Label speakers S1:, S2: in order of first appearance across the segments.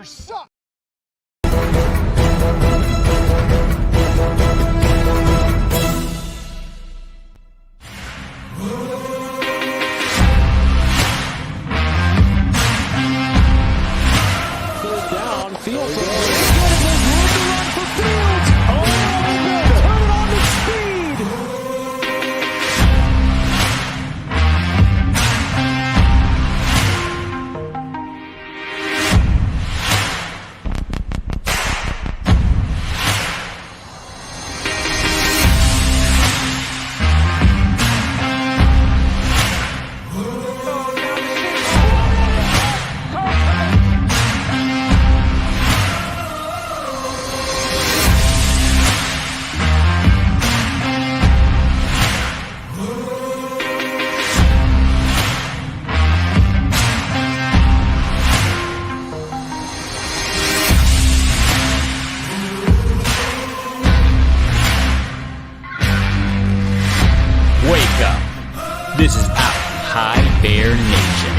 S1: Packers suck.
S2: Third down, Fields. Run for Fields. Oh, turn it on to speed.
S3: Wake up. This is Out High Bear Nation.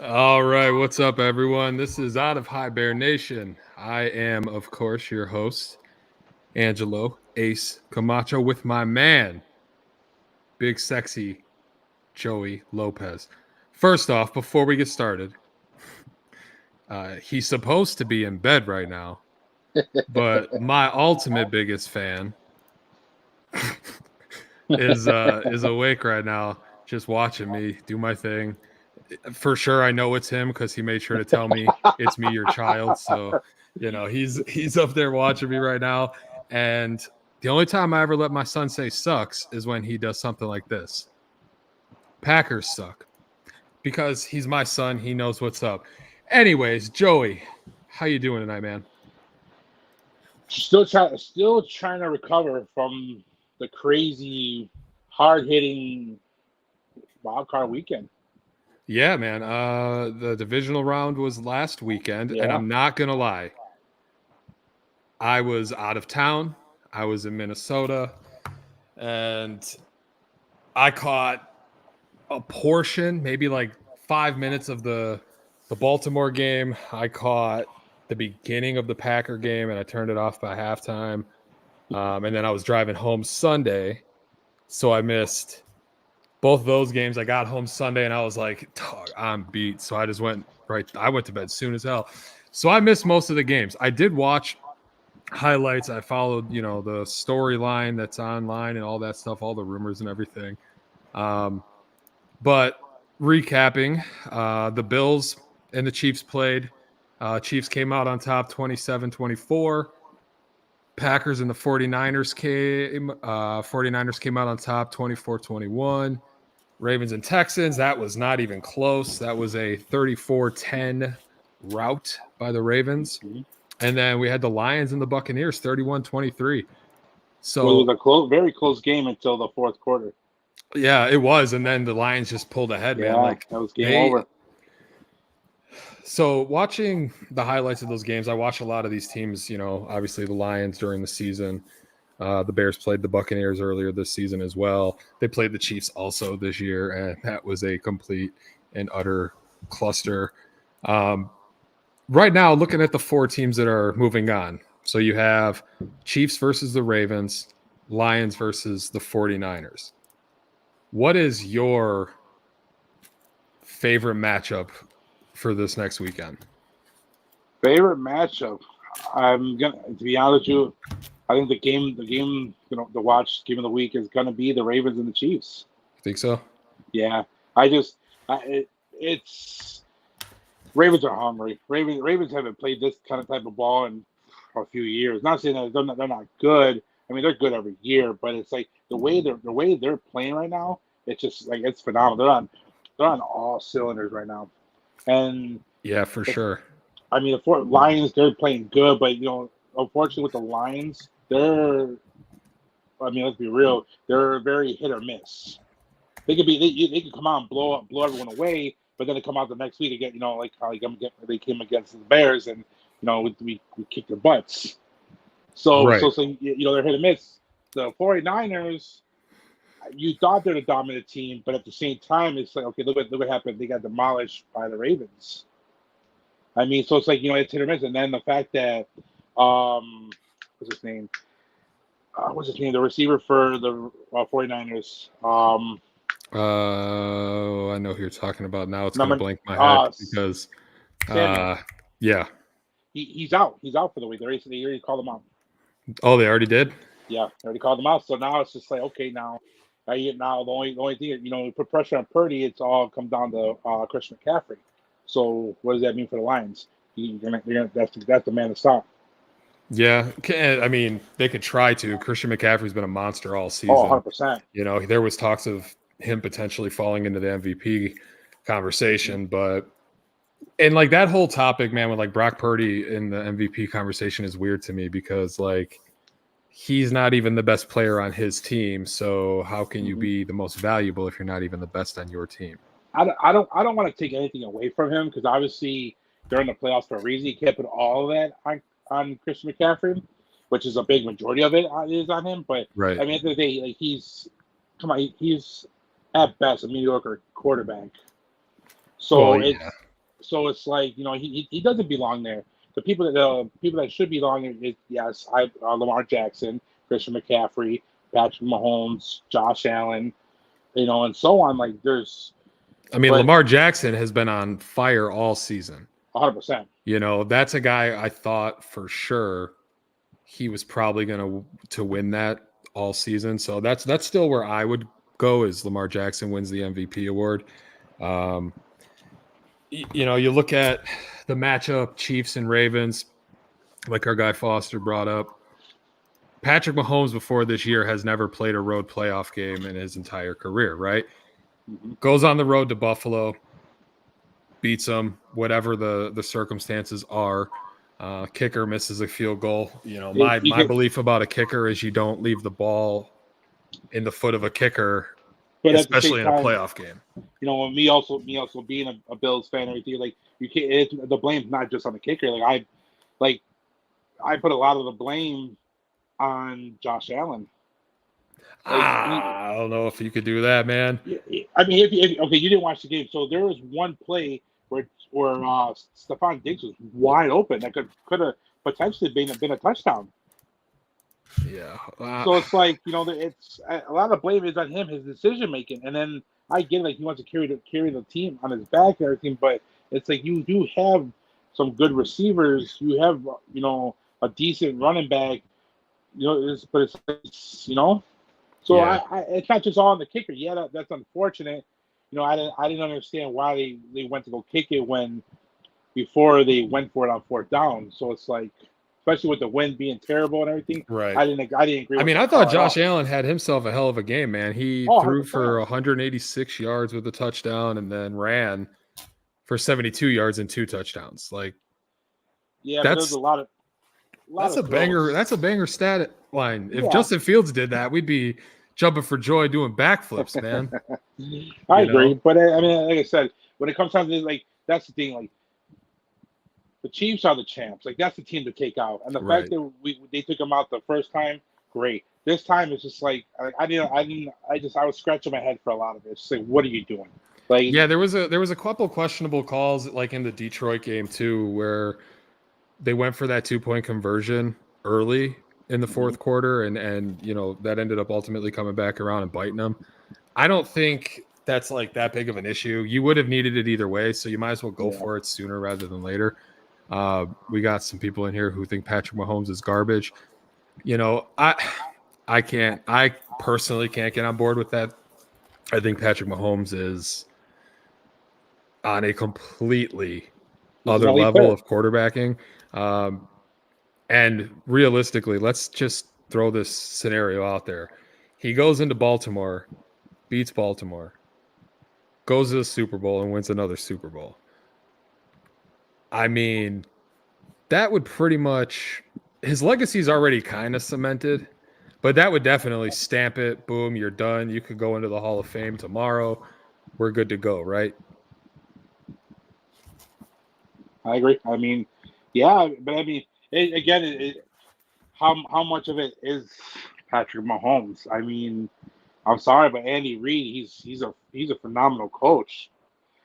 S4: All right, what's up, everyone? This is Out of High Bear Nation. I am, of course, your host, Angelo Ace Camacho, with my man, big sexy Joey Lopez. First off, before we get started, he's supposed to be in bed right now, but my ultimate biggest fan is awake right now, just watching me do my thing. For sure, I know it's him because he made sure to tell me it's me, your child. So, he's up there watching me right now. And the only time I ever let my son say sucks is when he does something like this. Packers suck. Because he's my son, he knows what's up. Anyways, Joey, how you doing tonight, man?
S5: Still trying to recover from the crazy, hard-hitting wild card weekend.
S4: Yeah, man. The divisional round was last weekend, and I'm not going to lie. I was out of town. I was in Minnesota, and I caught a portion, maybe like 5 minutes of the Baltimore game. I caught the beginning of the Packer game, and I turned it off by halftime. And then I was driving home Sunday, so I missed both of those games. I got home Sunday, and I was like, I'm beat. So I just went to bed soon as hell. So I missed most of the games. I did watch highlights. I followed, the storyline that's online and all that stuff, all the rumors and everything. But recapping, the Bills and the Chiefs played. Chiefs came out on top 27-24. Packers and the 49ers came out on top 24-21. Ravens and Texans, that was not even close. That was a 34-10 rout by the Ravens. And then we had the Lions and the Buccaneers 31-23. So
S5: it was a very close game until the fourth quarter.
S4: Yeah, it was. And then the Lions just pulled ahead, man. Like,
S5: that was game over.
S4: So watching the highlights of those games, I watch a lot of these teams, obviously the Lions during the season. The Bears played the Buccaneers earlier this season as well. They played the Chiefs also this year, and that was a complete and utter cluster. Right now, looking at the four teams that are moving on. So you have Chiefs versus the Ravens, Lions versus the 49ers. What is your favorite matchup for this next weekend?
S5: Favorite matchup? I'm to be honest with you, I think the game, the watch game of the week is gonna be the Ravens and the Chiefs.
S4: Think so?
S5: Yeah, it's Ravens are hungry. Ravens haven't played this kind of type of ball in a few years. Not saying that they're not good. I mean, they're good every year, but it's like the way they're playing right now. It's just like it's phenomenal. They're on all cylinders right now. And
S4: yeah, for sure.
S5: I mean, the Lions, they're playing good, but unfortunately with the Lions, let's be real, they're very hit or miss. They could come out and blow everyone away, but then they come out the next week again, like how they came against the Bears and we kicked their butts. So
S4: right.
S5: so they're hit or miss. The 49ers, you thought they're the dominant team, but at the same time, it's like, okay, look what happened. They got demolished by the Ravens. I mean, so it's like, it's hit or miss. And then the fact that, what's his name? The receiver for the 49ers.
S4: I know who you're talking about now. It's going to
S5: Number
S4: blank my head because,
S5: Samuel.
S4: yeah.
S5: He's out. He's out for the week. They already called him out.
S4: Oh, they already did?
S5: Yeah, they already called him out. So now it's just like, okay, now the only thing, we put pressure on Purdy. It's all comes down to Christian McCaffrey. So what does that mean for the Lions? That's the man to stop.
S4: Yeah, I mean, they could try to. Christian McCaffrey's been a monster all season.
S5: 100%.
S4: There was talks of him potentially falling into the MVP conversation, and like that whole topic, man, with like Brock Purdy in the MVP conversation is weird to me because like he's not even the best player on his team. So how can you be the most valuable if you're not even the best on your team?
S5: I don't want to take anything away from him because obviously during the playoffs for a reason he can't put all of that on Christian McCaffrey, which is a big majority of it is on him. But
S4: right.
S5: I mean, at the end of the day, like he's at best a mediocre quarterback. So it's like he doesn't belong there. The people that should belong there is Lamar Jackson, Christian McCaffrey, Patrick Mahomes, Josh Allen, and so on. Like
S4: Lamar Jackson has been on fire all season.
S5: 100%.
S4: That's a guy I thought for sure he was probably going to win that all season. So that's still where I would go is Lamar Jackson wins the MVP award. You look at the matchup, Chiefs and Ravens, like our guy Foster brought up. Patrick Mahomes before this year has never played a road playoff game in his entire career, right? Goes on the road to Buffalo, beats them, whatever the circumstances are. Kicker misses a field goal. My belief about a kicker is you don't leave the ball in the foot of a kicker, especially in a playoff game.
S5: Me also being a Bills fan, everything like you can't. The blame's not just on the kicker. I put a lot of the blame on Josh Allen.
S4: I don't know if you could do that, man.
S5: I mean, if you didn't watch the game, so there was one play where Stephon Diggs was wide open that could have potentially been a touchdown.
S4: Yeah.
S5: So it's like it's a lot of blame is on him, his decision making, and then I get like he wants to carry the team on his back and everything, but it's like you do have some good receivers, you have a decent running back, but it's So yeah. It's not just all on the kicker. Yeah, that's unfortunate. I didn't understand why they went to go kick it before they went for it on fourth down. So it's like, especially with the wind being terrible and everything.
S4: Right.
S5: I didn't agree.
S4: I thought Josh Allen had himself a hell of a game, man. He threw for 186 yards with a touchdown and then ran for 72 yards and 2 touchdowns. Like,
S5: yeah, there's a lot of.
S4: That's a banger. That's a banger stat line. If Justin Fields did that, we'd be jumping for joy doing backflips, man.
S5: I agree, but I mean, like I said, when it comes down to like that's the thing. Like the Chiefs are the champs. Like that's the team to take out, and the fact that they took them out the first time, great. This time it's just like I was scratching my head for a lot of it. It's like, what are you doing? Like,
S4: yeah, there was a couple questionable calls like in the Detroit game too, where they went for that 2-point conversion early in the fourth quarter, and that ended up ultimately coming back around and biting them. I don't think that's like that big of an issue. You would have needed it either way, so you might as well go for it sooner rather than later. We got some people in here who think Patrick Mahomes is garbage. I personally can't get on board with that. I think Patrick Mahomes is on a completely other level of quarterbacking. And realistically, let's just throw this scenario out there. He goes into Baltimore, beats Baltimore, goes to the Super Bowl and wins another Super Bowl. I mean, that would pretty much – his legacy is already kind of cemented, but that would definitely stamp it. Boom, you're done. You could go into the Hall of Fame tomorrow. We're good to go, right?
S5: I agree. I mean, yeah, but I mean, how much of it is Patrick Mahomes? I mean, I'm sorry, but Andy Reid, he's a phenomenal coach.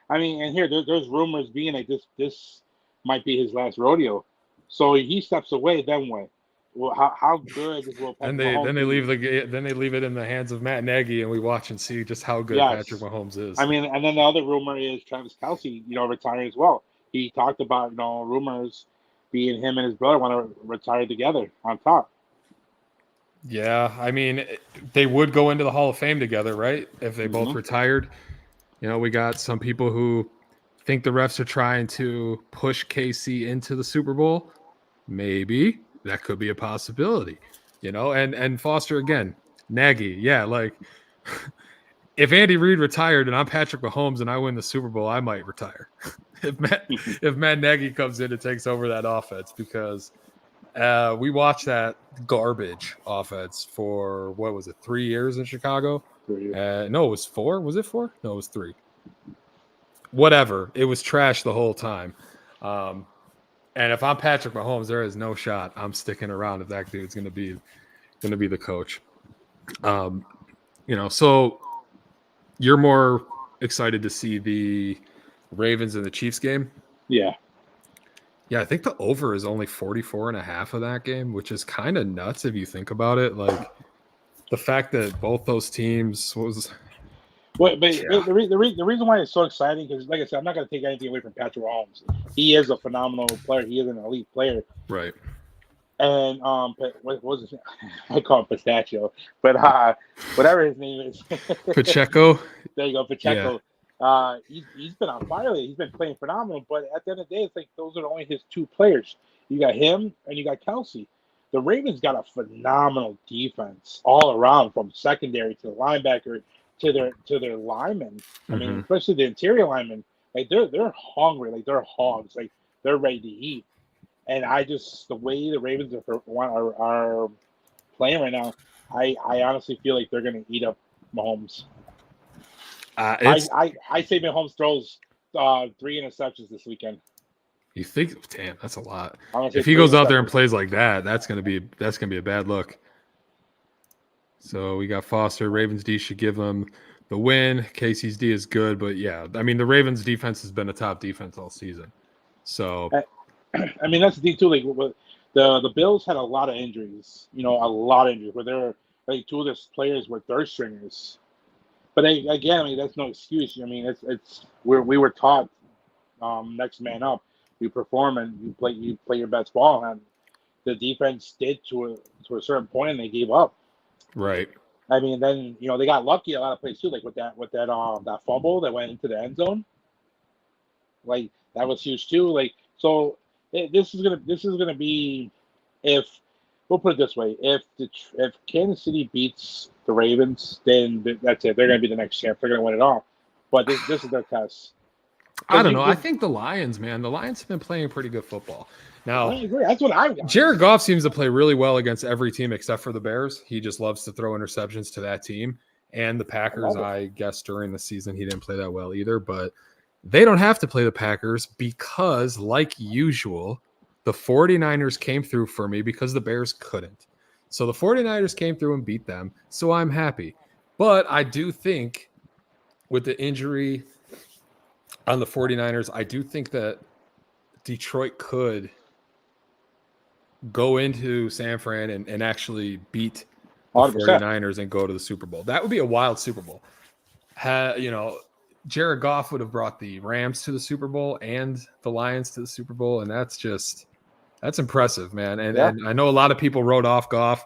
S5: I mean, and here there's rumors being like this might be his last rodeo. So he steps away, then what? Well, how good will Patrick
S4: And
S5: Mahomes
S4: then they
S5: be?
S4: leave it in the hands of Matt Nagy, and we watch and see just how good Patrick
S5: Yes.
S4: Mahomes is.
S5: I mean, and then the other rumor is Travis Kelce, retiring as well. He talked about, rumors being him and his brother want to retire together on top.
S4: Yeah, I mean, they would go into the Hall of Fame together, right? If they both retired. We got some people who think the refs are trying to push KC into the Super Bowl. Maybe that could be a possibility, and Foster again, Nagy. Yeah, like if Andy Reid retired and I'm Patrick Mahomes and I win the Super Bowl, I might retire. if Matt Nagy comes in and takes over that offense, because we watched that garbage offense for, what was it, 3 years in Chicago? No, it was 4. Was it 4? No, it was 3. Whatever. It was trash the whole time. And if I'm Patrick Mahomes, there is no shot I'm sticking around if that dude's going to be the coach. So you're more excited to see the Ravens and the Chiefs game?
S5: Yeah.
S4: Yeah, I think the over is only 44.5 of that game, which is kind of nuts if you think about it. Like the fact that both those teams was.
S5: But the reason why it's so exciting, because like I said, I'm not going to take anything away from Patrick Mahomes. He is a phenomenal player. He is an elite player.
S4: Right.
S5: And what was his name? I call him Pistachio, but whatever his name is.
S4: Pacheco.
S5: There you go, Pacheco. Yeah. He's been on fire. He's been playing phenomenal. But at the end of the day, it's like those are only his 2 players. You got him and you got Kelce. The Ravens got a phenomenal defense all around, from secondary to the linebacker to their linemen. I mean, especially the interior linemen. Like they're hungry. Like they're hogs. Like they're ready to eat. And the way the Ravens are playing right now, I honestly feel like they're going to eat up Mahomes. I say Mahomes throws 3 interceptions this weekend.
S4: You think? Damn, that's a lot. If he goes out there and plays like that, that's gonna be a bad look. So we got Foster. Ravens D should give them the win. Casey's D is good, but yeah, I mean the Ravens defense has been a top defense all season. So
S5: I mean that's the thing too. Like the Bills had a lot of injuries. A lot of injuries. Where they're like 2 of their players were third stringers. But again, I mean that's no excuse. I mean it's we were taught next man up. You perform and you play your best ball, and the defense did to a certain point, and they gave up.
S4: Right.
S5: I mean, then they got lucky a lot of plays too, like with that fumble that went into the end zone. Like that was huge too. Like so, this is gonna be, if we'll put it this way, if Kansas City beats the Ravens, then that's it. They're gonna be the next champ. They're gonna win it all. But this is their test.
S4: I don't know. I think the Lions, man, the Lions have been playing pretty good football. Now,
S5: I agree. That's what I've got.
S4: Jared Goff seems to play really well against every team except for the Bears. He just loves to throw interceptions to that team. And the Packers, I guess during the season, he didn't play that well either. But they don't have to play the Packers because, like usual, the 49ers came through for me because the Bears couldn't. So the 49ers came through and beat them. So I'm happy. But I do think with the injury on the 49ers, I do think that Detroit could go into San Fran and actually beat the 49ers and go to the Super Bowl. That would be a wild Super Bowl. Jared Goff would have brought the Rams to the Super Bowl and the Lions to the Super Bowl, and that's impressive, man. And I know a lot of people wrote off Goff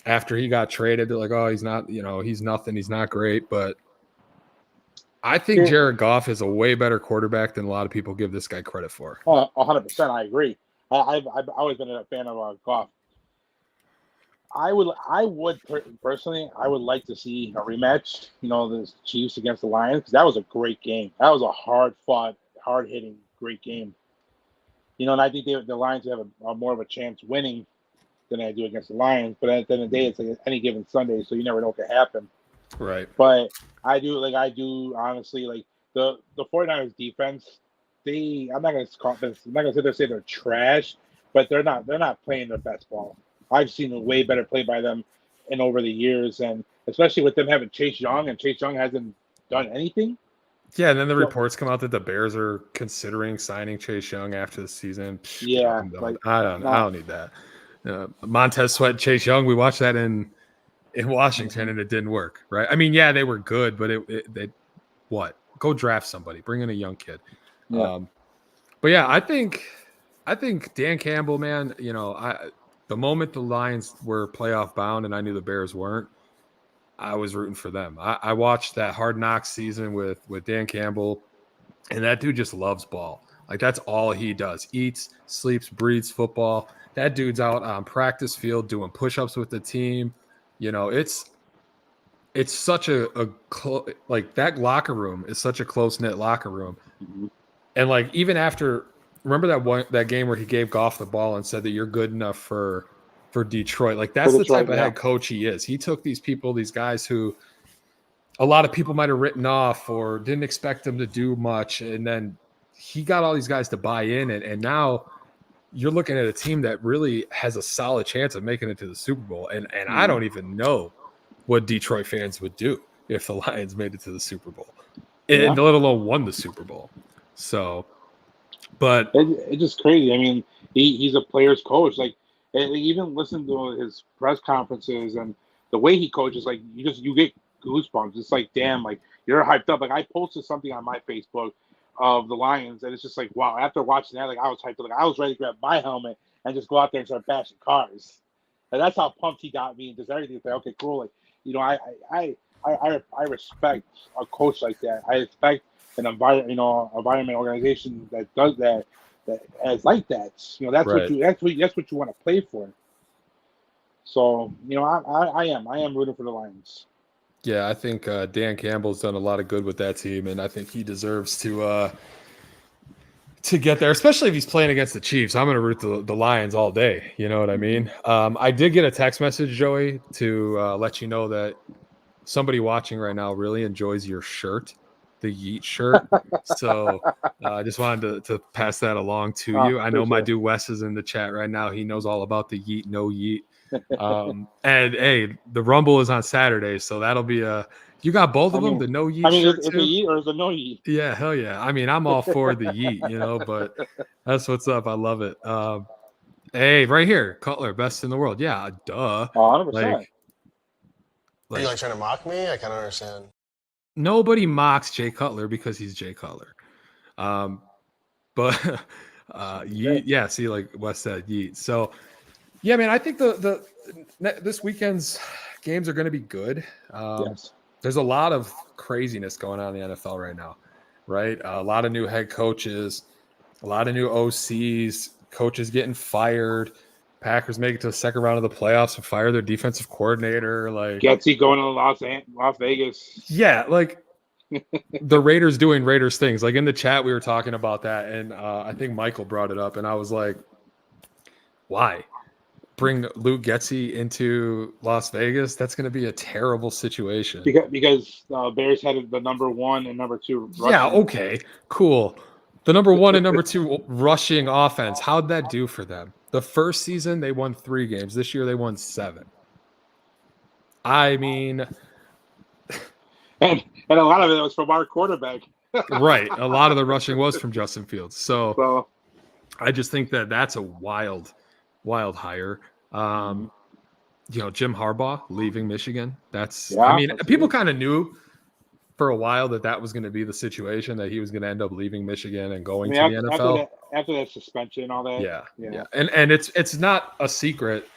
S4: after he got traded. They're like, oh, he's not, he's nothing. He's not great. But I think Jared Goff is a way better quarterback than a lot of people give this guy credit for.
S5: 100%. I agree. I've always been a fan of Goff. I would personally, I would like to see a rematch. The Chiefs against the Lions, because that was a great game. That was a hard-fought, hard-hitting, great game. And I think the Lions have a more of a chance winning than I do against the Lions. But at the end of the day, it's like any given Sunday, so you never know what could happen.
S4: Right.
S5: But I do honestly, like the 49ers defense. I'm not gonna sit there and say they're trash, but they're not playing their best ball. I've seen a way better play by them over the years, and especially with them having Chase Young, and Chase Young hasn't done anything.
S4: Yeah, and then the reports come out that the Bears are considering signing Chase Young after the season.
S5: Yeah,
S4: I'm done. I don't need that. Montez Sweat, Chase Young. We watched that in Washington, and it didn't work, right? I mean, yeah, they were good, but they what? Go draft somebody. Bring in a young kid.
S5: Yeah.
S4: But yeah, I think Dan Campbell, man. The moment the Lions were playoff bound, and I knew the Bears weren't, I was rooting for them. I watched that Hard Knocks season with Dan Campbell, and that dude just loves ball. Like that's all he does. Eats, sleeps, breathes football. That dude's out on practice field doing push-ups with the team. It's such like that locker room is such a close-knit locker room.
S5: Mm-hmm.
S4: And like even after, remember that game where he gave Goff the ball and said that you're good enough for Detroit. Like that's the type of head coach he is. He took these guys who a lot of people might have written off or didn't expect them to do much, and then he got all these guys to buy in, and now you're looking at a team that really has a solid chance of making it to the Super Bowl. And I don't even know what Detroit fans would do if the Lions made it to the Super Bowl, and let alone won the Super Bowl. So, but
S5: it's just crazy. I mean, he's a player's coach. Like, even listen to his press conferences and the way he coaches. Like, you get goosebumps. It's like, damn, like you're hyped up. Like, I posted something on my Facebook of the Lions, and it's just like, wow. After watching that, like I was hyped up. Like I was ready to grab my helmet and just go out there and start bashing cars. And that's how pumped he got me and just everything. It's like, okay, cool. Like, I respect a coach like that. I expect an environment organization that does that is like that. That's right. What you want to play for. So, I am rooting for the Lions.
S4: Yeah, I think Dan Campbell's done a lot of good with that team, and I think he deserves to get there, especially if he's playing against the Chiefs. I'm going to root the Lions all day. You know what I mean? I did get a text message, Joey, to let you know that somebody watching right now really enjoys your shirt, the Yeet shirt. So I just wanted to pass that along to you. I know my dude Wes is in the chat right now. He knows all about the Yeet, no Yeet. And hey, the Rumble is on Saturday, so that'll be you got both of them, the no Yeet shirt
S5: is it Yeet or is it no Yeet?
S4: Yeah, hell yeah. I mean, I'm all for the Yeet, but that's what's up. I love it. Hey, right here, Cutler, best in the world. Yeah, duh.
S5: 100%.
S1: Are you trying to mock me? I kind of understand.
S4: Nobody mocks Jay Cutler because he's Jay Cutler. But Yeet, yeah, see, like Wes said, Yeet. So yeah, man, I think this weekend's games are going to be good.
S5: Yes.
S4: There's a lot of craziness going on in the NFL right now, right? A lot of new head coaches, a lot of new OCs, coaches getting fired. Packers make it to the second round of the playoffs and fire their defensive coordinator. Like
S5: Getsy going to Las Vegas.
S4: Yeah, like the Raiders doing Raiders things. Like in the chat, we were talking about that, and I think Michael brought it up, and I was like, why? Bring Luke Getsy into Las Vegas? That's going to be a terrible situation.
S5: Because Bears had the number 1 and number 2 rushing.
S4: Yeah, okay, cool. The number 1 and number 2 rushing offense. How'd that do for them? The first season, they won 3 games. This year, they won 7. I mean...
S5: And a lot of it was from our quarterback.
S4: Right. A lot of the rushing was from Justin Fields. So I just think that's a wild hire. Jim Harbaugh leaving Michigan. People kind of knew for a while that was going to be the situation, that he was going to end up leaving Michigan and going to the NFL.
S5: After that suspension and all that.
S4: Yeah. And it's not a secret,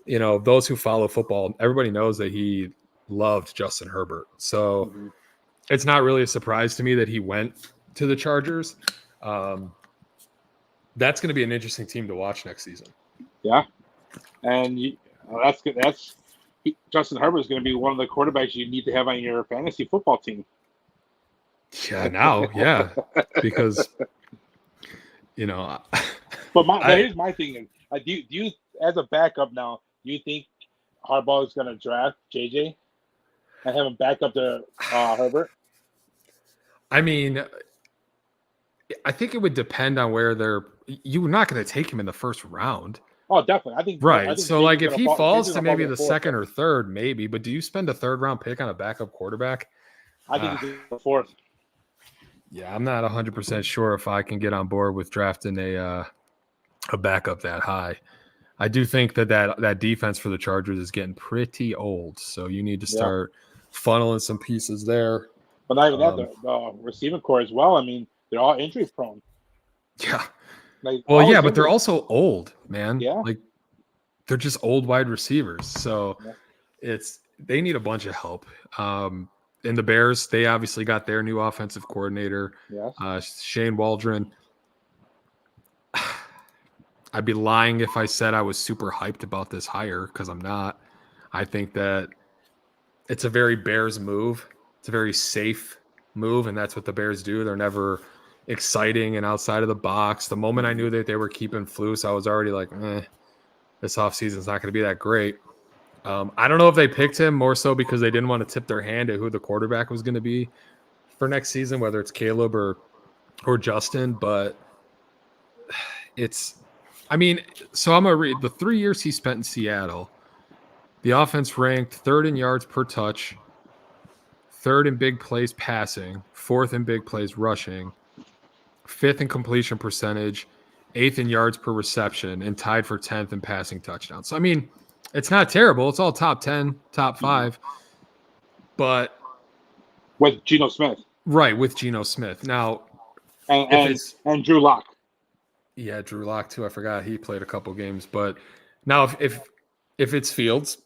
S4: those who follow football, everybody knows that he loved Justin Herbert. So it's not really a surprise to me that he went to the Chargers. That's going to be an interesting team to watch next season.
S5: Yeah, and that's good. Justin Herbert is going to be one of the quarterbacks you need to have on your fantasy football team.
S4: Yeah, because
S5: But here's my thing: do you, as a backup now, do you think Harbaugh is going to draft JJ and have him back up to Herbert?
S4: I mean, I think it would depend on where you're not going to take him in the first round.
S5: Oh, definitely. I think
S4: so. Like, if he falls to maybe the second or third, maybe. But do you spend a third round pick on a backup quarterback?
S5: I think he's the fourth.
S4: Yeah, I'm not 100% sure if I can get on board with drafting a backup that high. I do think that defense for the Chargers is getting pretty old, so you need to start funneling some pieces there.
S5: But not even that, the receiving core as well. I mean, they're all injury prone.
S4: Yeah.
S5: Like,
S4: well, yeah, but they're also old, man.
S5: Yeah.
S4: Like they're just old wide receivers. So they need a bunch of help. And the Bears, they obviously got their new offensive coordinator, Shane Waldron. I'd be lying if I said I was super hyped about this hire because I'm not. I think that it's a very Bears move. It's a very safe move, and that's what the Bears do. They're never exciting and outside of the box. The moment I knew that they were keeping Flus, I was already like, this offseason's not going to be that great. I don't know if they picked him more so because they didn't want to tip their hand at who the quarterback was going to be for next season, whether it's Caleb or Justin, but I'm going to read the 3 years he spent in Seattle. The offense ranked third in yards per touch, third in big plays passing, fourth in big plays rushing, fifth in completion percentage, eighth in yards per reception, and tied for 10th in passing touchdowns. So, it's not terrible. It's all top 10, top 5. But
S5: with Geno Smith.
S4: Right, with Geno Smith. Now,
S5: and Drew Lock.
S4: Yeah, Drew Lock too. I forgot he played a couple games. But now if it's Fields,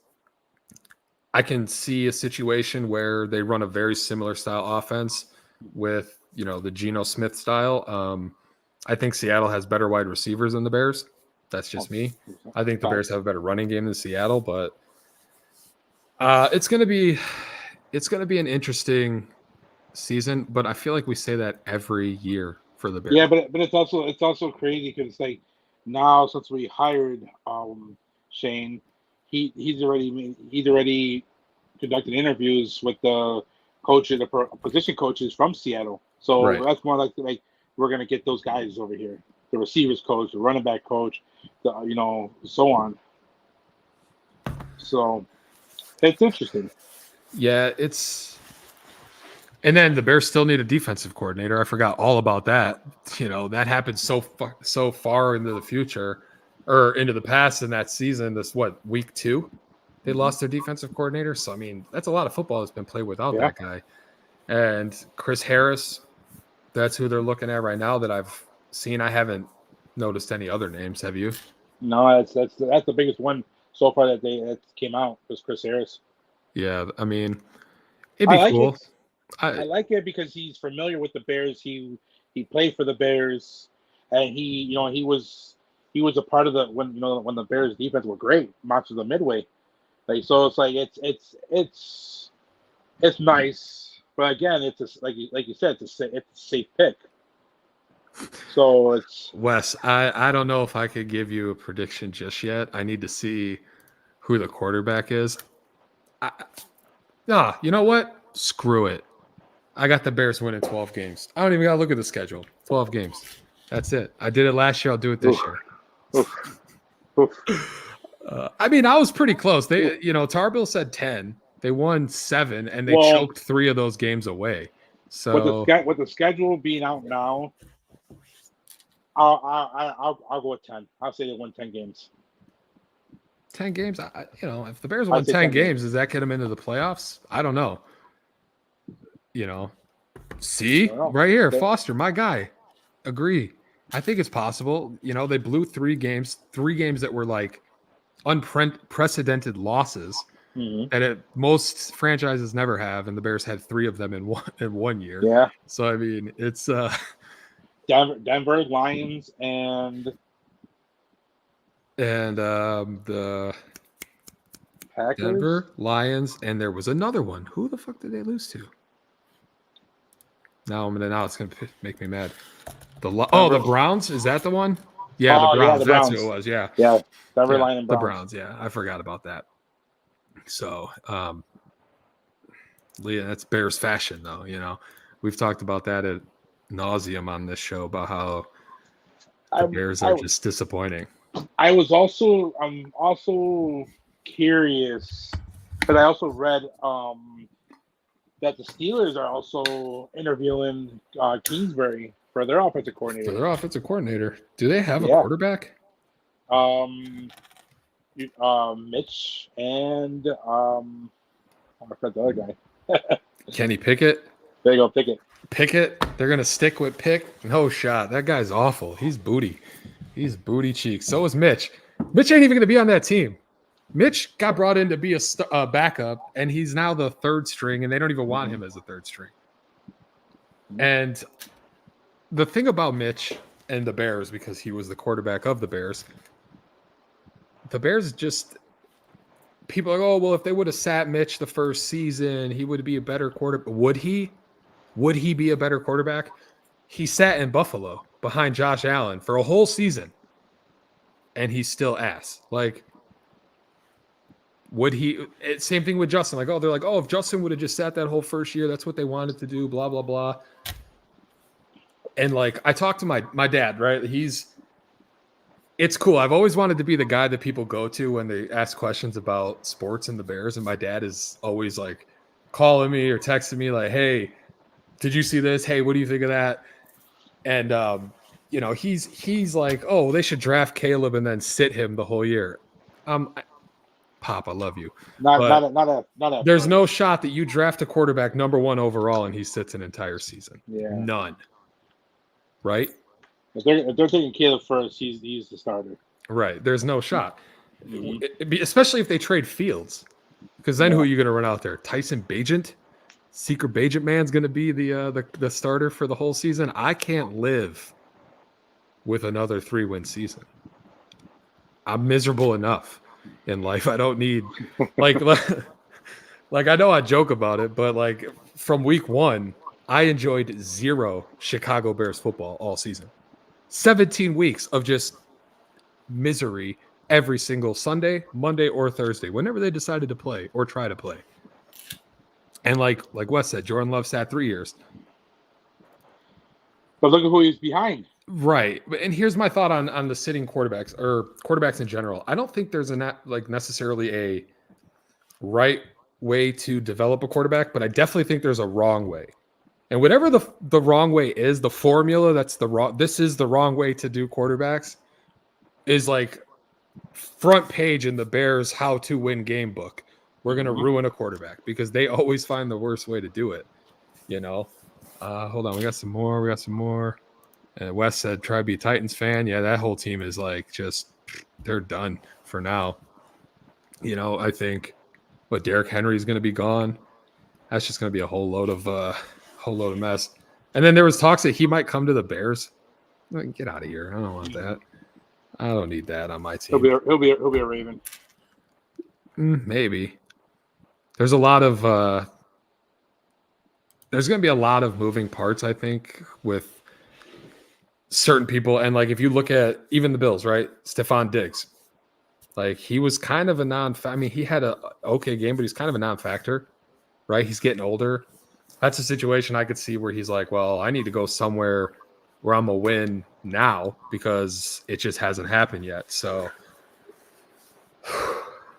S4: I can see a situation where they run a very similar style offense with, the Geno Smith style. I think Seattle has better wide receivers than the Bears. That's just me. I think the Bears have a better running game than Seattle, but it's going to be an interesting season, but I feel like we say that every year for the Bears.
S5: Yeah, but it's also crazy because now since we hired Shane, he's already conducted interviews with the position coaches from Seattle. So that's more like we're gonna get those guys over here, the receivers coach, the running back coach, so on. So it's interesting.
S4: Yeah, and then the Bears still need a defensive coordinator. I forgot all about that. That happened so far into the future or into the past in that season. This week 2? They lost their defensive coordinator. So, that's a lot of football that's been played without that guy. And Chris Harris, that's who they're looking at right now that I've seen. I haven't noticed any other names. Have you?
S5: No, that's the biggest one so far that came out was Chris Harris.
S4: Yeah, it'd be cool.
S5: I like it because he's familiar with the Bears. He played for the Bears, and he was a part of when the Bears defense were great, Monsters of Midway. So it's nice, but again, it's like you said, it's a safe pick. So it's
S4: Wes. I don't know if I could give you a prediction just yet. I need to see who the quarterback is. You know what? Screw it. I got the Bears winning 12 games. I don't even got to look at the schedule. 12 games. That's it. I did it last year. I'll do it this year. I was pretty close. They, Tarbill said 10. They won 7, and they choked 3 of those games away. So
S5: with the schedule being out now, I'll go with 10. I'll say they won 10 games.
S4: 10 games. If the Bears won 10 games, does that get them into the playoffs? I don't know. See right here, Foster, my guy. Agree. I think it's possible. They blew 3 games that were like unprecedented losses that most franchises never have, and the Bears had 3 of them in one year.
S5: Yeah.
S4: So it's
S5: Denver Lions and
S4: the
S5: Packers?
S4: Denver Lions, and there was another one. Who the fuck did they lose to? Now it's gonna make me mad. The Browns, is that the one? Yeah, the Browns.
S5: The Browns.
S4: That's who it was. Yeah,
S5: Denver Lions and Browns.
S4: The Browns. Yeah, I forgot about that. So, Leah, that's Bears fashion, though. We've talked about that at nauseum on this show about how the Bears are just disappointing.
S5: I'm also curious, but I also read that the Steelers are also interviewing Kingsbury for their offensive
S4: For
S5: coordinator.
S4: their offensive coordinator. Do they have a
S5: Yeah.
S4: quarterback?
S5: Mitch and I forgot the other guy.
S4: Kenny Pickett?
S5: There you go, Pickett.
S4: Pickett? They're going to stick with Pick? No shot. That guy's awful. He's booty. He's booty cheeks. So is Mitch. Mitch ain't even going to be on that team. Mitch got brought in to be a backup, and he's now the third string, and they don't even want him as a third string. And the thing about Mitch and the Bears, because he was the quarterback of the Bears just – people are like, oh, well, if they would have sat Mitch the first season, he would be a better quarterback. Would he? Would he be a better quarterback? He sat in Buffalo behind Josh Allen for a whole season, and he's still ass. Like, would he? Same thing with Justin. Like, oh, they're like, oh, if Justin would have just sat that whole first year, that's what they wanted to do, blah, blah, blah. And, like, I talked to my dad, right? It's cool. I've always wanted to be the guy that people go to when they ask questions about sports and the Bears, and my dad is always, like, calling me or texting me, like, hey, did you see this? Hey, what do you think of that? And, you know, he's like, oh, they should draft Caleb and then sit him the whole year. Pop, I love you.
S5: Not
S4: there's no shot that you draft a quarterback number 1 overall and he sits an entire season.
S5: Yeah.
S4: None. Right?
S5: If they're taking Caleb first, he's the starter.
S4: Right. There's no shot. Especially if they trade Fields. Because then who are you going to run out there? Tyson Bagent? Secret Bagent Man's going to be the starter for the whole season. I can't live with another 3-win season. I'm miserable enough in life. I don't need like I know I joke about it, but like from week 1, I enjoyed 0 Chicago Bears football all season. 17 weeks of just misery every single Sunday, Monday, or Thursday, whenever they decided to play or try to play. And like Wes said, Jordan Love sat 3 years.
S5: But look at who he's behind.
S4: Right. And here's my thought on the sitting quarterbacks or quarterbacks in general. I don't think there's necessarily a right way to develop a quarterback, but I definitely think there's a wrong way. And whatever the wrong way is, the formula this is the wrong way to do quarterbacks is like front page in the Bears how to win game book. We're going to ruin a quarterback because they always find the worst way to do it. You know, hold on. We got some more. And Wes said, try to be a Titans fan. Yeah, that whole team is like they're done for now. You know, I think Derrick Henry's going to be gone. That's just going to be a whole load of mess. And then there was talks that he might come to the Bears. Like, get out of here. I don't want that. I don't need that on my team.
S5: He'll be a Raven.
S4: Maybe. There's a lot of there's going to be a lot of moving parts, I think, with certain people. And like if you look at even the Bills, right? Stephon Diggs. Like he was kind of he had a okay game, but he's kind of a non-factor, right? He's getting older. That's a situation I could see where he's like, well, I need to go somewhere where I'm a win now because it just hasn't happened yet. So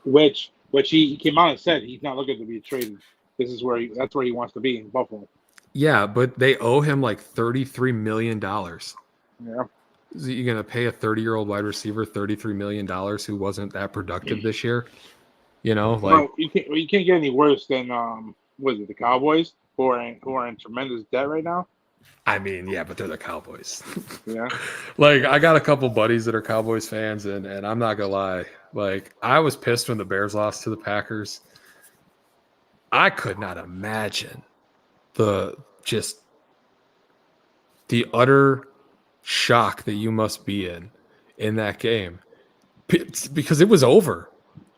S5: which he came out and said he's not looking to be traded. That's where he wants to be in Buffalo.
S4: Yeah, but they owe him like $33 million.
S5: Yeah.
S4: Is you going to pay a 30-year-old wide receiver $33 million who wasn't that productive this year? You know, like
S5: well, you can't get any worse than the Cowboys who are in tremendous debt right now.
S4: I mean, yeah, but they're the Cowboys.
S5: Yeah.
S4: Like I got a couple buddies that are Cowboys fans, and I'm not gonna lie. Like I was pissed when the Bears lost to the Packers. I could not imagine the utter shock that you must be in that game because it was over.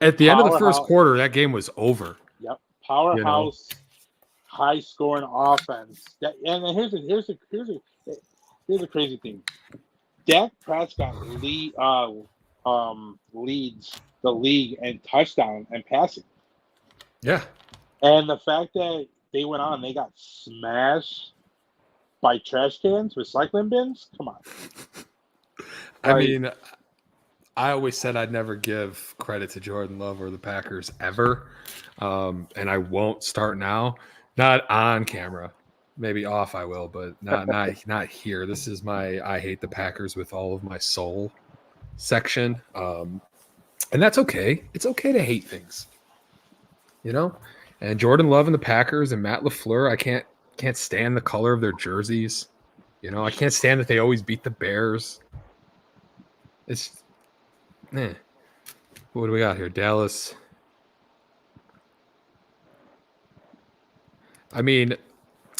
S4: At the end of the first quarter, that game was over.
S5: Yep. Powerhouse, high scoring offense. And here's the crazy thing. Dak Prescott leads the league in touchdown and passing.
S4: Yeah.
S5: And the fact that they went on, they got smashed by trash cans, recycling bins. Come on.
S4: I mean, I always said I'd never give credit to Jordan Love or the Packers ever, and I won't start now Not on camera. Maybe off I will, but not here. This is my I hate the Packers with all of my soul section. And that's okay. It's okay to hate things. You know? And Jordan Love and the Packers and Matt LaFleur, I can't stand the color of their jerseys. You know, I can't stand that they always beat the Bears. It's What do we got here? Dallas. I mean,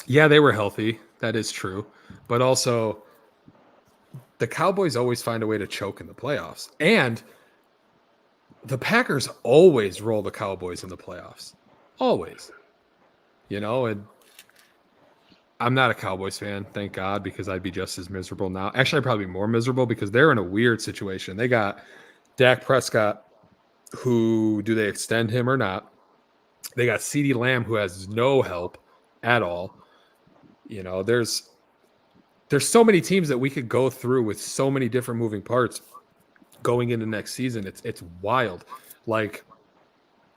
S4: yeah, they were healthy. That is true. But also, the Cowboys always find a way to choke in the playoffs. And the Packers always roll the Cowboys in the playoffs. Always. You know, and I'm not a Cowboys fan, thank God, because I'd be just as miserable now. Actually, I'd probably be more miserable because they're in a weird situation. They got Dak Prescott, who do they extend him or not? They got CeeDee Lamb, who has no help at all. You know, there's so many teams that we could go through with so many different moving parts going into next season. It's wild. Like,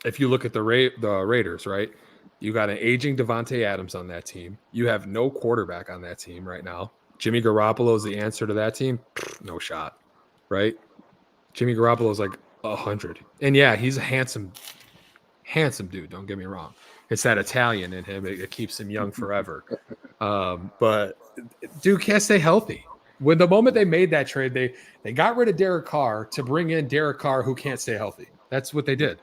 S4: if you look at the Raiders, right? You got an aging Devontae Adams on that team. You have no quarterback on that team right now. Jimmy Garoppolo is the answer to that team. No shot, right? Jimmy Garoppolo is like 100. And yeah, he's a handsome dude. Don't get me wrong. It's that Italian in him. It keeps him young forever. But dude can't stay healthy. When the moment they made that trade, they got rid of Derek Carr to bring in Derek Carr, who can't stay healthy. That's what they did.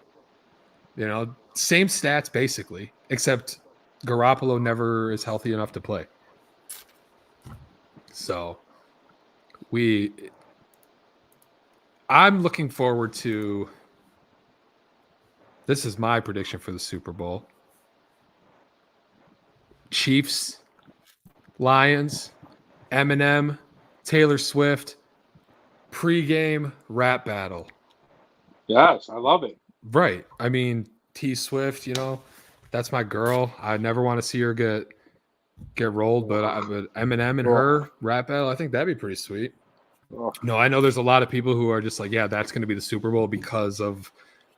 S4: You know, same stats basically, except Garoppolo never is healthy enough to play. So I'm looking forward to, this is my prediction for the Super Bowl. Chiefs, Lions, Eminem, Taylor Swift, pregame rap battle.
S5: Yes, I love it.
S4: Right. I mean, T Swift, you know, that's my girl. I never want to see her get rolled, but Eminem and her rap battle, I think that'd be pretty sweet. No, I know there's a lot of people who are just like, yeah, that's going to be the Super Bowl because of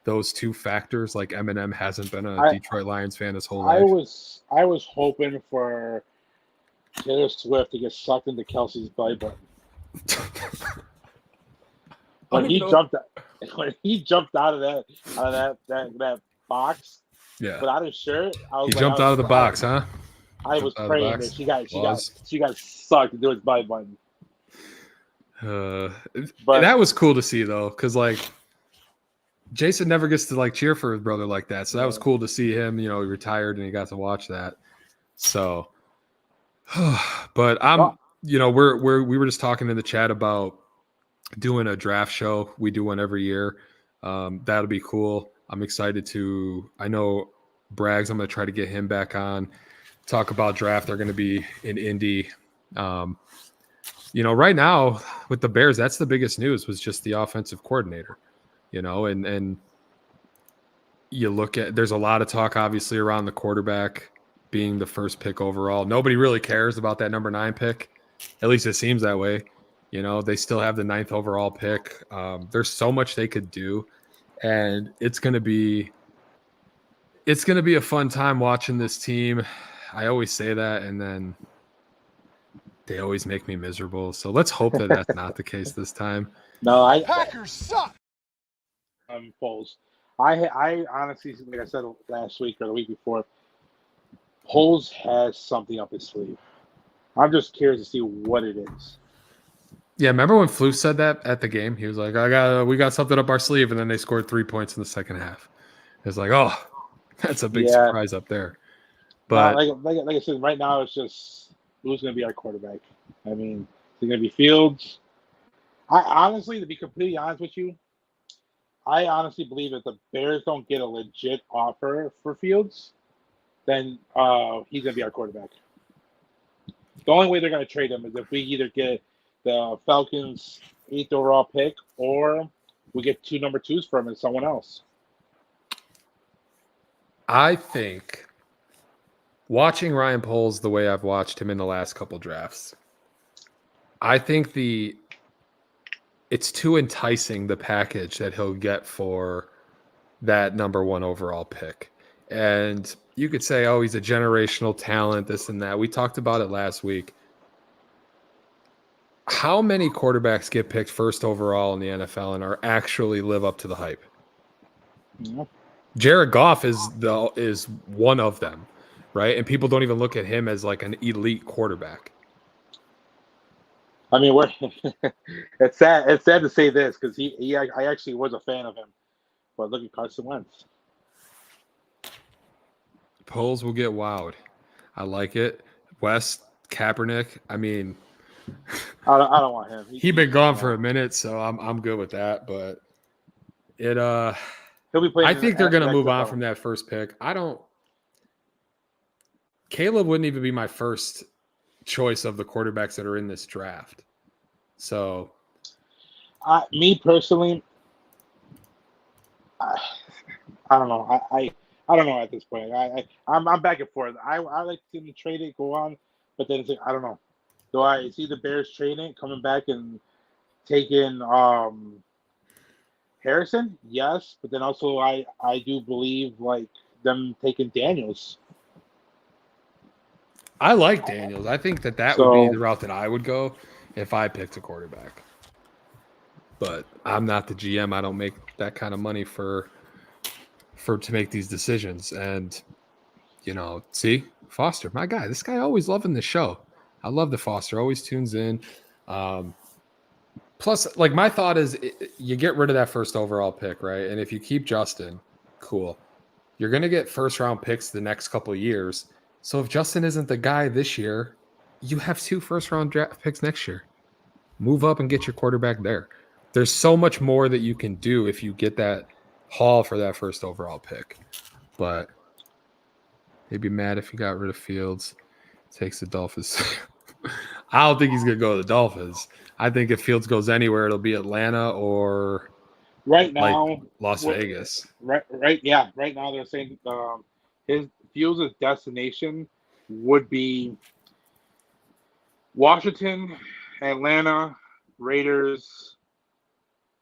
S4: those two factors. Like, Eminem hasn't been a Detroit Lions fan his whole life.
S5: I was hoping for Taylor Swift to get sucked into Kelsey's belly button. When he jumped out of that box,
S4: yeah,
S5: without his shirt,
S4: he jumped out of the box, huh?
S5: I was praying that she got sucked into his belly button.
S4: But that was cool to see though, because like Jason never gets to like cheer for his brother like that, so that was cool to see him. You know, he retired and he got to watch that. So, but you know, we were just talking in the chat about doing a draft show. We do one every year. That'll be cool. I'm excited to. I know Braggs. I'm going to try to get him back on. Talk about draft. They're going to be in Indy. You know, right now with the Bears, that's the biggest news was just the offensive coordinator. You know, and you look at, there's a lot of talk obviously around the quarterback being the first pick overall. Nobody really cares about that number 9 pick. At least it seems that way. You know, they still have the 9th overall pick. There's so much they could do, and it's going to be a fun time watching this team. I always say that, and then they always make me miserable. So let's hope that that's not the case this time.
S5: No,
S1: Packers suck.
S5: Foles. I honestly, like I said last week or the week before, Foles has something up his sleeve. I'm just curious to see what it is.
S4: Yeah, remember when Flus said that at the game? He was like, we got something up our sleeve, and then they scored 3 points in the second half. It's like, oh, that's a big surprise up there. But
S5: like I said, right now it's just who's going to be our quarterback. I mean, is it going to be Fields? I honestly, to be completely honest with you, I honestly believe if the Bears don't get a legit offer for Fields, then he's going to be our quarterback. The only way they're going to trade him is if we either get the Falcons' 8th overall pick or we get 2 number 2s from him and someone else.
S4: I think watching Ryan Poles the way I've watched him in the last couple drafts, I think it's too enticing, the package that he'll get for that number 1 overall pick. And you could say, oh, he's a generational talent, this and that. We talked about it last week. How many quarterbacks get picked first overall in the NFL and are actually live up to the hype?
S5: Yeah.
S4: Jared Goff is one of them, right? And people don't even look at him as like an elite quarterback.
S5: I mean, it's sad. It's sad to say this because I actually was a fan of him, but look at Carson Wentz.
S4: Polls will get wowed. I like it. West Kaepernick. I mean,
S5: I don't want him.
S4: He's been gone for a minute, so I'm good with that. But
S5: he'll be playing.
S4: I think they're going to move on from that first pick. Caleb wouldn't even be my first choice of the quarterbacks that are in this draft. So,
S5: me personally, I don't know. I don't know at this point. I'm back and forth. I like to see them trade it, go on, but then it's like, I don't know. Do I see the Bears trading, coming back and taking Harrison? Yes, but then also I do believe like them taking Daniels.
S4: I like Daniels. I think that would be the route that I would go if I picked a quarterback. But I'm not the GM. I don't make that kind of money to make these decisions. And see, Foster, my guy. This guy always loving the show. I love the Foster. Always tunes in. Plus, like my thought is, you get rid of that first overall pick, right? And if you keep Justin, cool. You're gonna get first round picks the next couple of years. So if Justin isn't the guy this year, you have 2 first round draft picks next year. Move up and get your quarterback there. There's so much more that you can do if you get that haul for that first overall pick. But they'd be mad if you got rid of Fields. Takes the Dolphins. I don't think he's going to go to the Dolphins. I think if Fields goes anywhere, it'll be Atlanta or
S5: right now
S4: like Las Vegas.
S5: Right now they're saying his Fields' destination would be Washington, Atlanta, Raiders.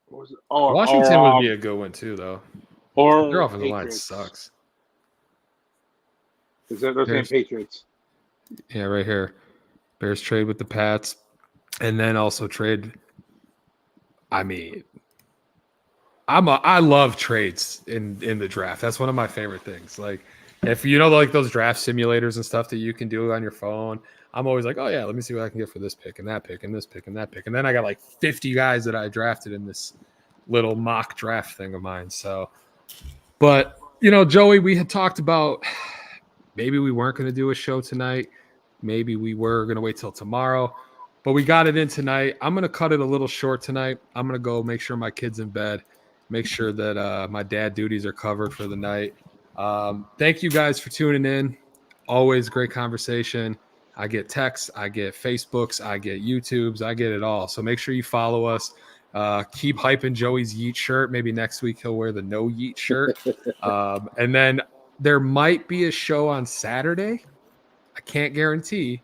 S5: What was it?
S4: Washington would be a good one too, though.
S5: Or
S4: their offensive line sucks.
S5: Is that they're saying Patriots?
S4: Yeah, right here. Bears trade with the Pats, and then also trade. I mean, I love trades in the draft. That's one of my favorite things. Like, if like those draft simulators and stuff that you can do on your phone, I'm always like, oh yeah, let me see what I can get for this pick and that pick and this pick and that pick. And then I got like 50 guys that I drafted in this little mock draft thing of mine. So, but Joey, we had talked about maybe we weren't going to do a show tonight. Maybe we were going to wait till tomorrow, but we got it in tonight. I'm going to cut it a little short tonight. I'm going to go make sure my kid's in bed, make sure that my dad duties are covered for the night. Thank you guys for tuning in. Always great conversation. I get texts, I get Facebooks, I get YouTubes, I get it all. So make sure you follow us. Keep hyping Joey's Yeet shirt. Maybe next week he'll wear the No Yeet shirt. And then there might be a show on Saturday. I can't guarantee.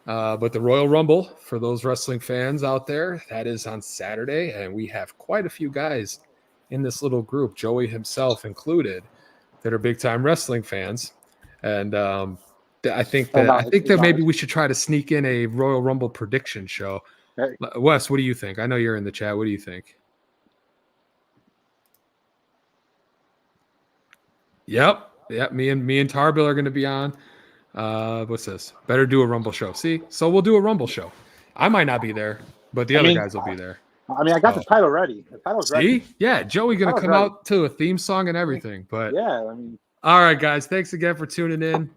S4: But the Royal Rumble, for those wrestling fans out there, that is on Saturday. And we have quite a few guys in this little group, Joey himself included, that are big-time wrestling fans. And I think that maybe we should try to sneak in a Royal Rumble prediction show. Hey. Wes, what do you think? I know you're in the chat. What do you think? Yep. Me and Tarbill are going to be on. What's this? Better do a Rumble show. See? So we'll do a Rumble show. I might not be there, but the other guys will be there.
S5: I got the title ready. The title's ready.
S4: See? Yeah, Joey going to come out to a theme song and everything. But
S5: yeah,
S4: all right, guys. Thanks again for tuning in.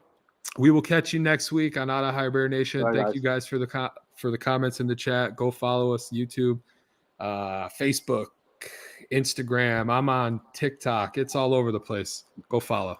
S4: We will catch you next week on Out of High Bear Nation. Thank you guys for the comments in the chat. Go follow us, YouTube, Facebook, Instagram. I'm on TikTok. It's all over the place. Go follow.